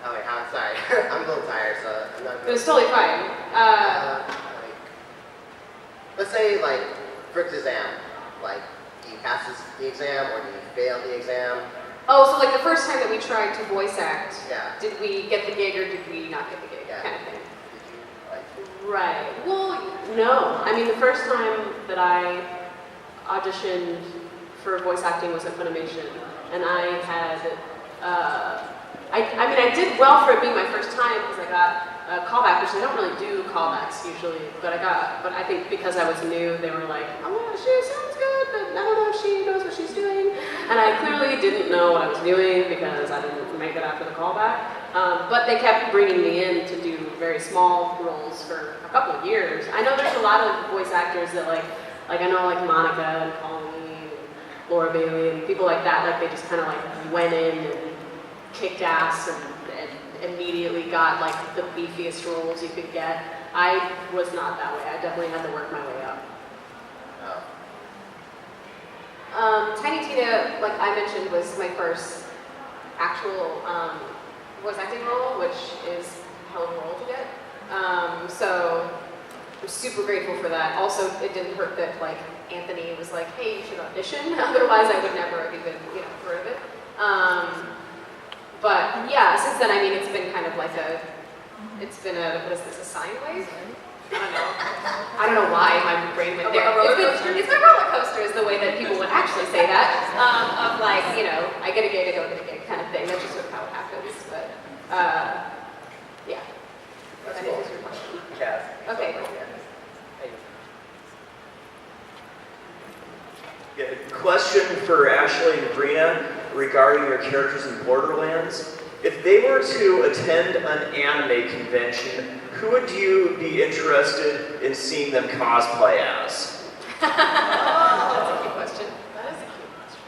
Oh wait, sorry. I'm a little tired, so I'm not. It was totally fine. Let's say, like, for exam, like, do you pass the exam or do you fail the exam? Oh, so like the first time that we tried to voice act, Yeah. did we get the gig or did we not get the gig, Yeah. kind of thing? Did you, like... Right. Well, no. I mean, the first time that I auditioned for voice acting was at Funimation, and I had, I mean, I did well for it being my first time because I got a callback, which they don't really do callbacks usually, but I think because I was new, they were like, oh, she sounds good, but I don't know if she knows what she's doing. And I clearly didn't know what I was doing because I didn't make it after the callback. But they kept bringing me in to do very small roles for a couple of years. I know there's a lot of voice actors that like I know like Monica and Colleen, Laura Bailey, and people like that, like they just kind of like went in and kicked ass and immediately got like the beefiest roles you could get. I was not that way. I definitely had to work my way up. Tiny Tina, like I mentioned, was my first actual voice acting role, which is a hell of a role to get. So I'm super grateful for that. Also, it didn't hurt that like Anthony was like, hey, you should audition. Otherwise, I would never have even heard of it. But yeah, since then, I mean, it's been kind of like what is this, a sine wave? I don't know why my brain went there. It's been a roller coaster is the way that people would actually say that. Of like, I get a gig, I don't get a gig kind of thing. That's just sort of how it happens. But yeah. That's that cool. answers your question. Yeah. Okay. Yeah, question for Ashley and Brina regarding your characters in Borderlands. If they were to attend an anime convention, who would you be interested in seeing them cosplay as? That's a good question. That is a cute question.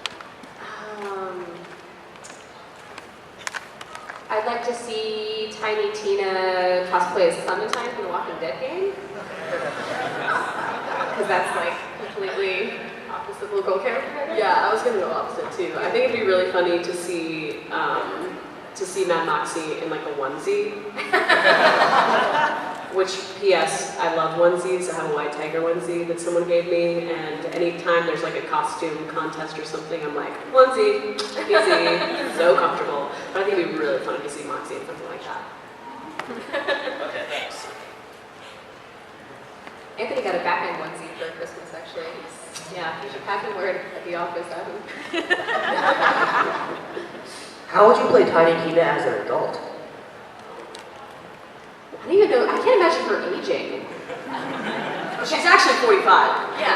I'd like to see Tiny Tina cosplay as Clementine from the Walking Dead game. Because that's like completely opposite little girl character. Yeah, I was gonna go opposite too. I think it'd be really funny to see Mad Moxie in like a onesie. Which, P.S., I love onesies. I have a white tiger onesie that someone gave me, and anytime there's like a costume contest or something, I'm like, onesie, easy, so comfortable. But I think it'd be really funny to see Moxie in something like that. Okay, thanks. Anthony got a Batman onesie for Christmas, actually. Yeah, you should have him wear it at the office. How would you play Tiny Tina as an adult? I don't even know. I can't imagine her aging. She's actually 45. Yeah.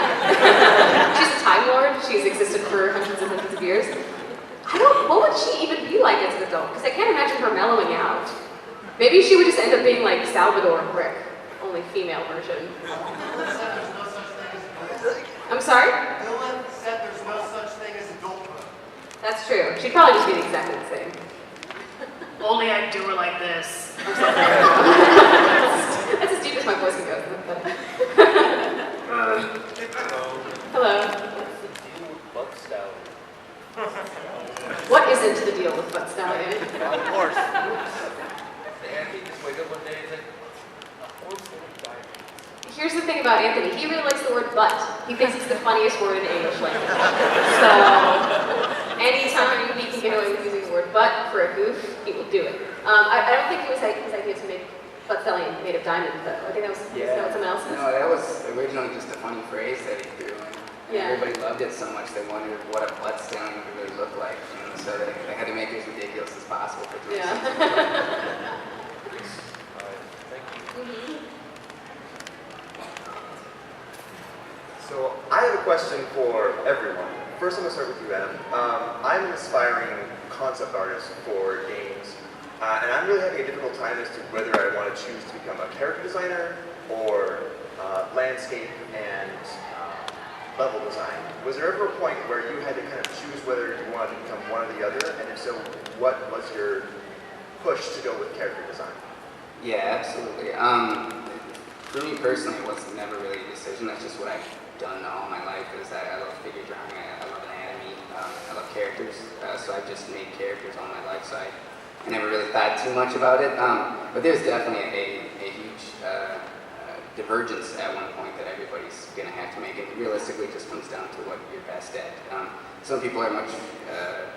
She's a Time Lord. She's existed for hundreds and hundreds of years. What would she even be like as an adult? Because I can't imagine her mellowing out. Maybe she would just end up being like Salvador Brick, only female version. I'm sorry? Dylan said there's no such thing as adulthood. That's true. She'd probably just be exactly the same. Only I'd do her like this. That's as deep as my voice can go. Hello. What isn't the deal with Butt Stallion? Of course. Andy just wake up one day and say, a horse will die. Here's the thing about Anthony. He really likes the word butt. He thinks it's the funniest word in the English language. So, anytime he can get away with using the word butt for a goof, he will do it. I don't think it was his idea to make Butt Stallion made of diamond, though. I think that was someone else's. No, that was originally just a funny phrase that he threw in. Yeah. Everybody loved it so much they wondered what a butt stallion would really look like. So they had to make it as ridiculous as possible for Yeah. So I have a question for everyone. First, I'm going to start with you, Adam. I'm an aspiring concept artist for games, and I'm really having a difficult time as to whether I want to choose to become a character designer or landscape and level design. Was there ever a point where you had to kind of choose whether you wanted to become one or the other, and if so, what was your push to go with character design? Yeah, absolutely. For me personally, it was never really a decision. That's just what I've done all my life. Is I love figure drawing. I love anatomy. I love characters. So I've just made characters all my life. So I never really thought too much about it. But there's definitely a huge divergence at one point that everybody's going to have to make. It realistically just comes down to what you're best at. Some people are much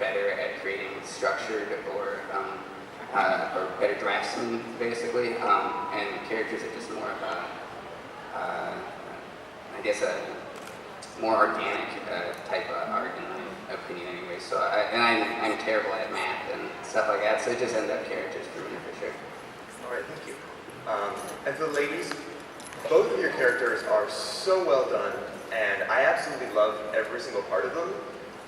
better at creating structured or better draftsmen, basically, and characters are just more of I guess a more organic type of art in my opinion anyway. So I'm terrible at math and stuff like that, so it just ends up characters for me for sure. All right, thank you. And for the ladies, both of your characters are so well done, and I absolutely love every single part of them.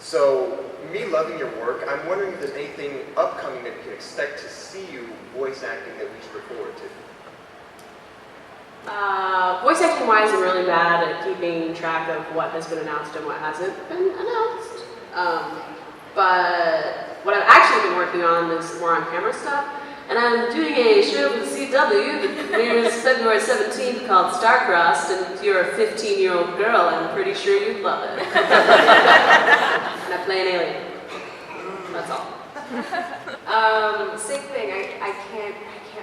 So, me loving your work, I'm wondering if there's anything upcoming that we can expect to see you voice acting that we should look forward to. Voice acting wise, I'm really bad at keeping track of what has been announced and what hasn't been announced. But what I've actually been working on is more on camera stuff. And I'm doing a show for the CW that premieres February 17th called Starcrossed, and if you're a 15-year-old girl, I'm pretty sure you'd love it. And I play an alien. That's all. Same thing, I can't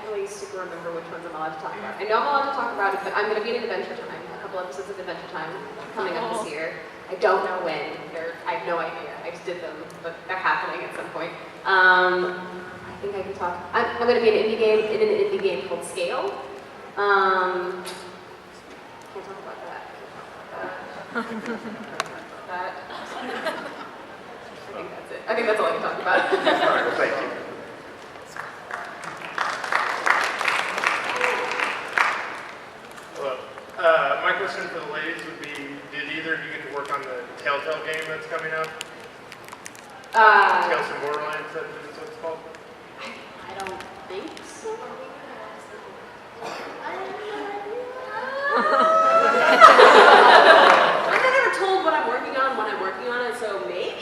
really super remember which ones I'm allowed to talk about. I know I'm allowed to talk about it, but I'm going to be in Adventure Time, a couple episodes of Adventure Time coming up this year. I don't know when, I have no idea. I just did them, but they're happening at some point. I think I can talk. I'm going to be in an indie game called Scale. Can't talk about that. I think that's it. I think that's all I can talk about. All right, well, thank you. Hello. My question for the ladies would be, did either of you get to work on the Telltale game that's coming out? SacAnime Borderlands, that is what it's called? I don't think so. I'm never told what I'm working on when I'm working on it, so maybe?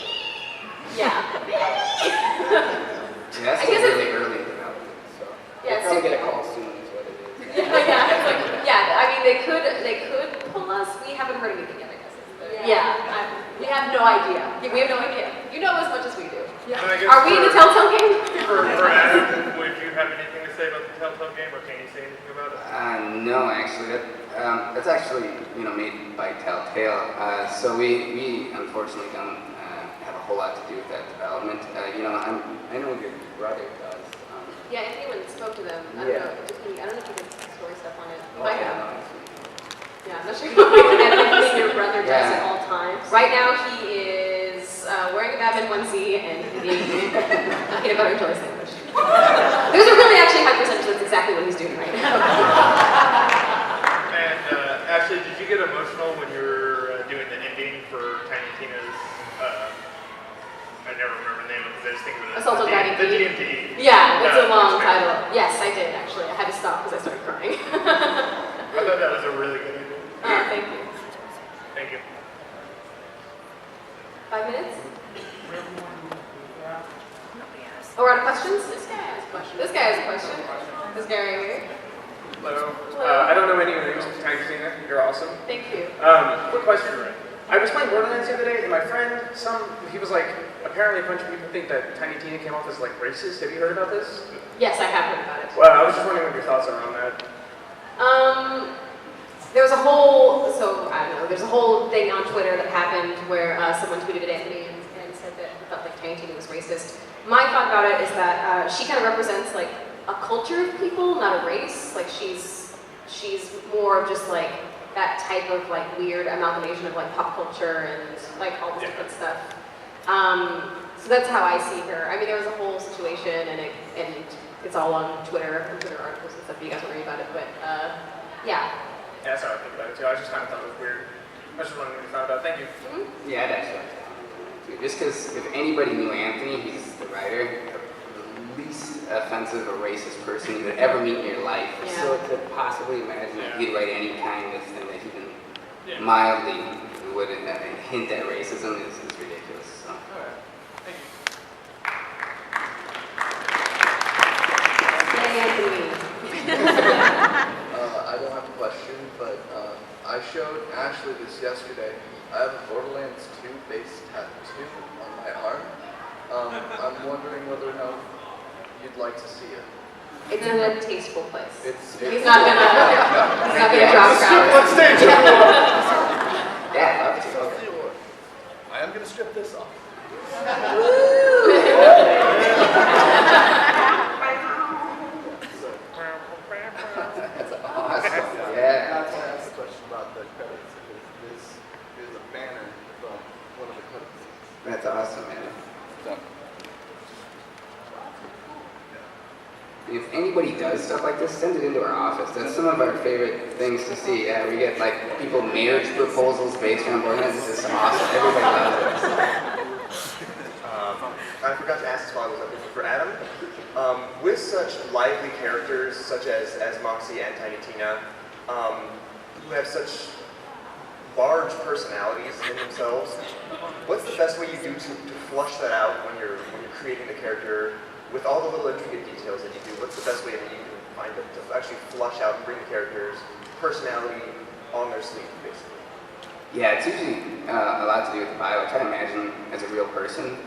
Yeah, maybe. Yeah, that's still really early in development, so Yeah, we'll probably get a call soon is what it is. Yeah, I mean, they could pull us. We haven't heard anything yet, I guess. We have no idea. We have no idea. You know as much as we do. Yeah. Are we in the Telltale game? For Adam, would you have anything to say about the Telltale game, or can you say anything about it? No, actually, that's actually made by Telltale. So we unfortunately don't have a whole lot to do with that development. I know your brother does. Yeah, if anyone spoke to them, I don't know. I don't know if he did story stuff on it. Oh, Might yeah, have. no, actually. Yeah, I'm not sure everything your brother does at all times. Right now he is wearing a Batman onesie and eating a peanut butter and jelly sandwich. There's a really actually high percentage that's exactly what he's doing right now. And Ashley, did you get emotional when you were doing the ending for Tiny Tina's, I never remember the name of it, I just think of it as Assault on Guiding the Key. DMT. Yeah, it's a long expansion. title. Yes, I did actually. I had to stop because I started crying. I thought that was a really good ending. Thank you. Thank you. 5 minutes? Oh, we're out of questions? This guy has a question. This guy has a question. This guy right here. Hello. Hello. I don't know any of your names. Tiny Tina, you're awesome. Thank you. Quick question. I was playing Borderlands the other day, and my friend, he was like, apparently a bunch of people think that Tiny Tina came off as like racist. Have you heard about this? Yes, I have heard about it. Well, I was just wondering what your thoughts are on that. There was a whole, there's a whole thing on Twitter that happened where someone tweeted at Anthony and said that he felt like Tiny Tina was racist. My thought about it is that she kind of represents like a culture of people, not a race. Like she's more of just like that type of like weird amalgamation of like pop culture and like all this different stuff. So that's how I see her. I mean, there was a whole situation, and it's all on Twitter and Twitter articles and stuff. You guys want to read about it, but yeah. Yeah, that's how I think about it too. I just kind of thought it was weird. I was just wondering what you thought about it. Thank you. Mm-hmm. Yeah, I'd actually like to comment on that too. Just because if anybody knew Anthony, he's the writer, the least offensive or racist person you would ever meet in your life. Yeah. So to possibly imagine that he'd write any kind of thing that even mildly would hint at racism is ridiculous. So. All right. Thank you. Yay, Anthony. I don't have a question, but I showed Ashley this yesterday. I have a Borderlands 2 base tattoo on my arm. I'm wondering whether or not you'd you'd like to see it? It's in a tasteful place. He's not gonna drop crowds. Let's stay tuned. Yeah, I'll tell you what. I am gonna strip this off. That's awesome. Yeah. That's why I asked the question about the credits, because this is a banner from one of the credits. That's awesome, man. If anybody does stuff like this, send it into our office. That's some of our favorite things to see. Yeah, we get like people marriage proposals based on Borderlands. This is awesome. Everybody loves it. I forgot to ask this while I was up here for Adam. With such lively characters such as Moxie and Tiny Tina, who have such large personalities in themselves, what's the best way you do to flush that out when you're creating the character? With all the little intricate details that you do, what's the best way that you can find to actually flush out and bring the character's personality on their sleeve, basically? Yeah, it's usually a lot to do with the bio. I try to imagine as a real person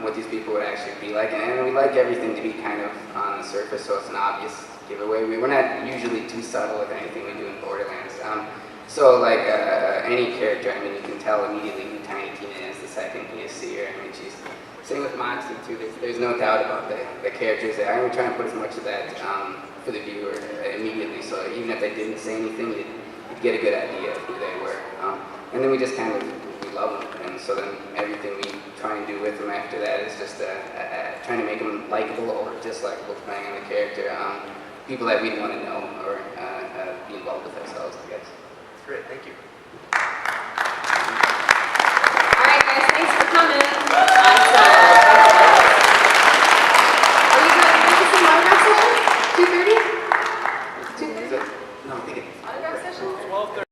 what these people would actually be like, and we like everything to be kind of on the surface, so it's an obvious giveaway. We're not usually too subtle with anything we do in Borderlands. So like any character, I mean, you can tell immediately who Tiny Tina is the second you see her. I mean, she's same with Moxie too. There's no doubt about the characters there. I'm trying to put as much of that for the viewer immediately, so even if they didn't say anything, you'd get a good idea of who they were. And then we just kind of we love them, and so then everything we try and do with them after that is just trying to make them likable or dislikable, depending on the character. People that we'd want to know or be involved with ourselves, I guess. Great, thank you. All right, guys, thanks for coming. Are you going to see my session? 2:30? 2:30? No, I think Autograph session? 12:30.